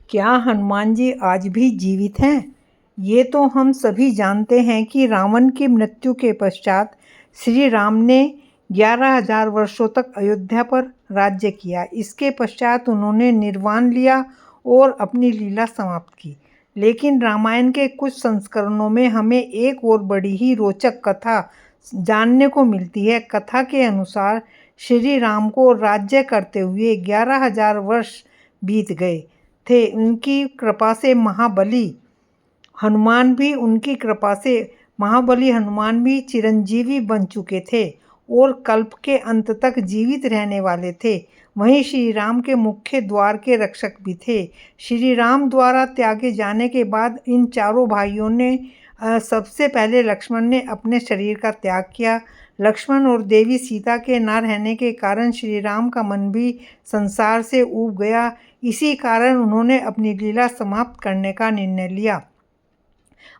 क्या हनुमान जी आज भी जीवित हैं? ये तो हम सभी जानते हैं कि रावण की मृत्यु के पश्चात श्री राम ने 11,000 वर्षों तक अयोध्या पर राज्य किया। इसके पश्चात उन्होंने निर्वाण लिया और अपनी लीला समाप्त की। लेकिन रामायण के कुछ संस्करणों में हमें एक और बड़ी ही रोचक कथा जानने को मिलती है। कथा के अनुसार श्री राम को राज्य करते हुए 11,000 वर्ष बीत गए थे। उनकी कृपा से महाबली हनुमान भी चिरंजीवी बन चुके थे और कल्प के अंत तक जीवित रहने वाले थे। वहीं श्री राम के मुख्य द्वार के रक्षक भी थे। श्री राम द्वारा त्यागे जाने के बाद इन चारों भाइयों ने सबसे पहले लक्ष्मण ने अपने शरीर का त्याग किया। लक्ष्मण और देवी सीता के न रहने के कारण श्री राम का मन भी संसार से ऊब गया। इसी कारण उन्होंने अपनी लीला समाप्त करने का निर्णय लिया।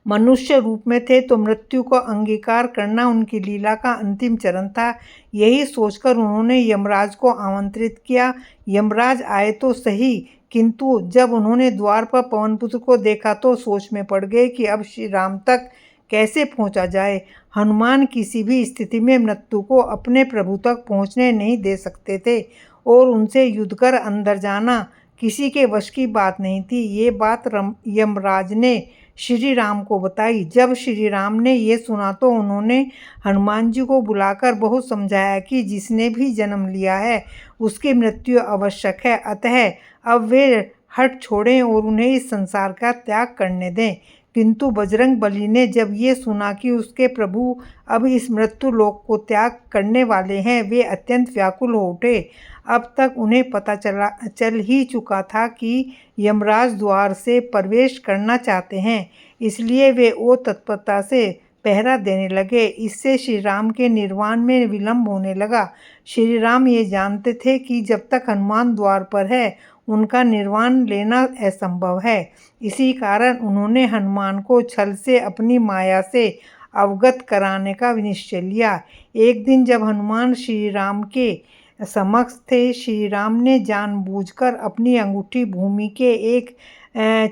मनुष्य रूप में थे तो मृत्यु को अंगीकार करना उनकी लीला का अंतिम चरण था। यही सोचकर उन्होंने यमराज को आमंत्रित किया। यमराज आए तो सही, किंतु जब उन्होंने द्वार पर पवनपुत्र को देखा तो सोच में पड़ गए कि अब श्री राम तक कैसे पहुंचा जाए। हनुमान किसी भी स्थिति में मृत्यु को अपने प्रभु तक पहुंचने नहीं दे सकते थे और उनसे युद्ध कर अंदर जाना किसी के वश की बात नहीं थी। ये बात यमराज ने श्री राम को बताई। जब श्री राम ने ये सुना तो उन्होंने हनुमान जी को बुलाकर बहुत समझाया कि जिसने भी जन्म लिया है उसकी मृत्यु आवश्यक है, अतः अब वे हट छोड़ें और उन्हें इस संसार का त्याग करने दें। किंतु बजरंग बली ने जब ये सुना कि उसके प्रभु अब इस मृत्यु लोक को त्याग करने वाले हैं, वे अत्यंत व्याकुल हो उठे। अब तक उन्हें पता चल ही चुका था कि यमराज द्वार से प्रवेश करना चाहते हैं, इसलिए वे और तत्परता से पहरा देने लगे। इससे श्री राम के निर्वाण में विलंब होने लगा। श्री राम ये जानते थे कि जब तक हनुमान द्वार पर है उनका निर्वाण लेना असंभव है। इसी कारण उन्होंने हनुमान को छल से अपनी माया से अवगत कराने का निश्चय लिया। एक दिन जब हनुमान श्री राम के समक्ष थे, श्री राम ने जानबूझकर अपनी अंगूठी भूमि के एक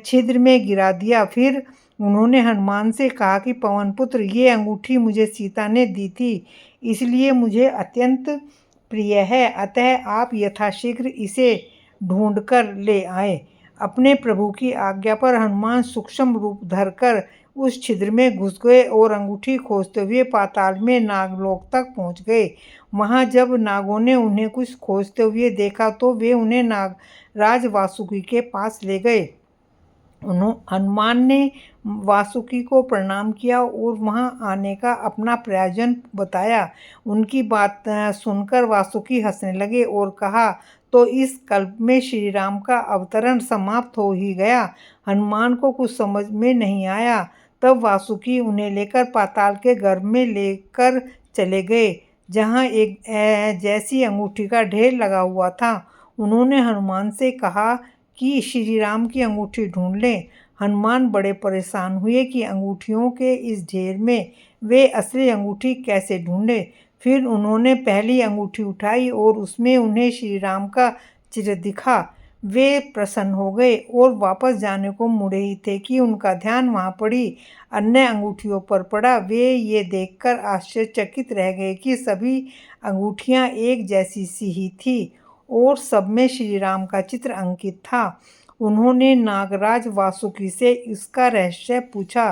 छिद्र में गिरा दिया। फिर उन्होंने हनुमान से कहा कि पवनपुत्र, ये अंगूठी मुझे सीता ने दी थी, इसलिए मुझे अत्यंत प्रिय है, अतः आप यथाशीघ्र इसे ढूंढकर ले आए। अपने प्रभु की आज्ञा पर हनुमान सूक्ष्म रूप धरकर उस छिद्र में घुस गए और अंगूठी खोजते हुए पाताल में नागलोक तक पहुंच गए। वहां जब नागों ने उन्हें कुछ खोजते हुए देखा तो वे उन्हें नागराज वासुकी के पास ले गए। हनुमान ने वासुकी को प्रणाम किया और वहां आने का अपना प्रयोजन बताया। उनकी बात सुनकर वासुकी हंसने लगे और कहा, तो इस कल्प में श्री राम का अवतरण समाप्त हो ही गया। हनुमान को कुछ समझ में नहीं आया। तब वासुकी उन्हें लेकर पाताल के गर्भ में लेकर चले गए, जहां एक जैसी अंगूठी का ढेर लगा हुआ था। उन्होंने हनुमान से कहा कि श्री राम की अंगूठी ढूंढ लें। हनुमान बड़े परेशान हुए कि अंगूठियों के इस ढेर में वे असली अंगूठी कैसे ढूंढें। फिर उन्होंने पहली अंगूठी उठाई और उसमें उन्हें श्री राम का चित्र दिखा। वे प्रसन्न हो गए और वापस जाने को मुड़े ही थे कि उनका ध्यान वहां पड़ी अन्य अंगूठियों पर पड़ा। वे ये देखकर आश्चर्यचकित रह गए कि सभी अंगूठियां एक जैसी सी ही थी और सब में श्री राम का चित्र अंकित था। उन्होंने नागराज वासुकी से इसका रहस्य पूछा।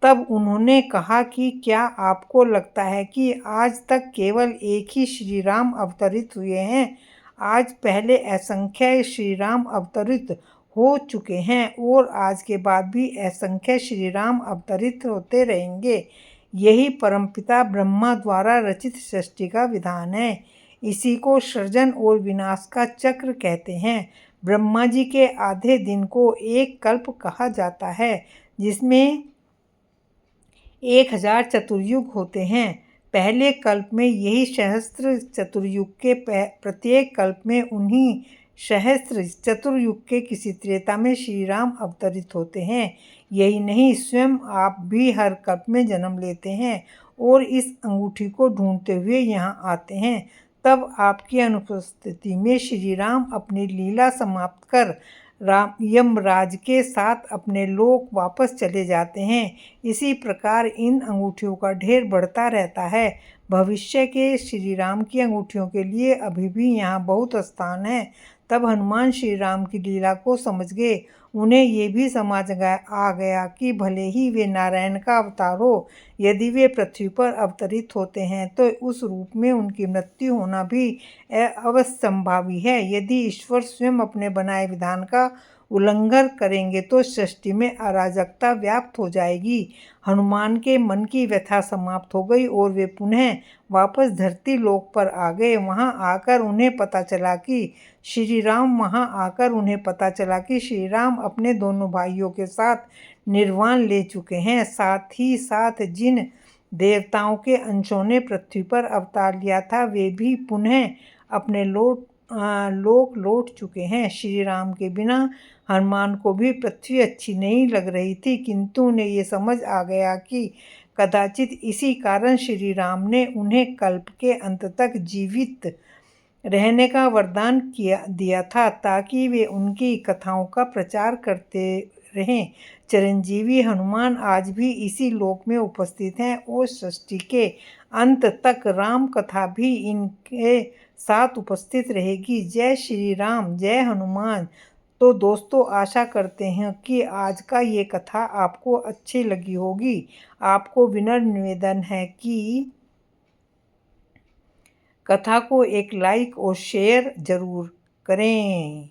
तब उन्होंने कहा कि क्या आपको लगता है कि आज तक केवल एक ही श्री राम अवतरित हुए हैं? आज पहले असंख्य श्री राम अवतरित हो चुके हैं और आज के बाद भी असंख्य श्री राम अवतरित होते रहेंगे। यही परमपिता ब्रह्मा द्वारा रचित सृष्टि का विधान है। इसी को सृजन और विनाश का चक्र कहते हैं। ब्रह्मा जी के आधे दिन को एक कल्प कहा जाता है, जिसमें 1000 चतुर्युग होते हैं। पहले कल्प में यही सहस्त्र चतुर्युग के प्रत्येक कल्प में उन्हीं सहस्त्र चतुर्युग के किसी त्रेता में श्री राम अवतरित होते हैं। यही नहीं, स्वयं आप भी हर कल्प में जन्म लेते हैं और इस अंगूठी को ढूंढते हुए यहाँ आते हैं। तब आपकी अनुपस्थिति में श्री राम अपनी लीला समाप्त कर यमराज के साथ अपने लोक वापस चले जाते हैं। इसी प्रकार इन अंगूठियों का ढेर बढ़ता रहता है। भविष्य के श्री राम की अंगूठियों के लिए अभी भी यहाँ बहुत स्थान है। तब हनुमान श्री राम की लीला को समझ गए। उन्हें ये भी समझ आ गया कि भले ही वे नारायण का अवतार हो, यदि वे पृथ्वी पर अवतरित होते हैं तो उस रूप में उनकी मृत्यु होना भी अवश्यंभावी है। यदि ईश्वर स्वयं अपने बनाए विधान का उल्लंघन करेंगे तो सृष्टि में अराजकता व्याप्त हो जाएगी। हनुमान के मन की व्यथा समाप्त हो गई और वे पुनः वापस धरती लोक पर आ गए। वहां आकर उन्हें पता चला कि श्री राम अपने दोनों भाइयों के साथ निर्वाण ले चुके हैं। साथ ही साथ जिन देवताओं के अंशों ने पृथ्वी पर अवतार लिया था वे भी पुनः अपने लोक लौट चुके हैं। श्री राम के बिना हनुमान को भी पृथ्वी अच्छी नहीं लग रही थी, किंतु उन्हें ये समझ आ गया कि कदाचित इसी कारण श्री राम ने उन्हें कल्प के अंत तक जीवित रहने का वरदान दिया था, ताकि वे उनकी कथाओं का प्रचार करते रहें। चिरंजीवी हनुमान आज भी इसी लोक में उपस्थित हैं और सृष्टि के अंत तक राम कथा भी इनके साथ उपस्थित रहेगी। जय श्री राम, जय हनुमान। तो दोस्तों, आशा करते हैं कि आज का ये कथा आपको अच्छी लगी होगी। आपको विनम्र निवेदन है कि कथा को एक लाइक और शेयर जरूर करें।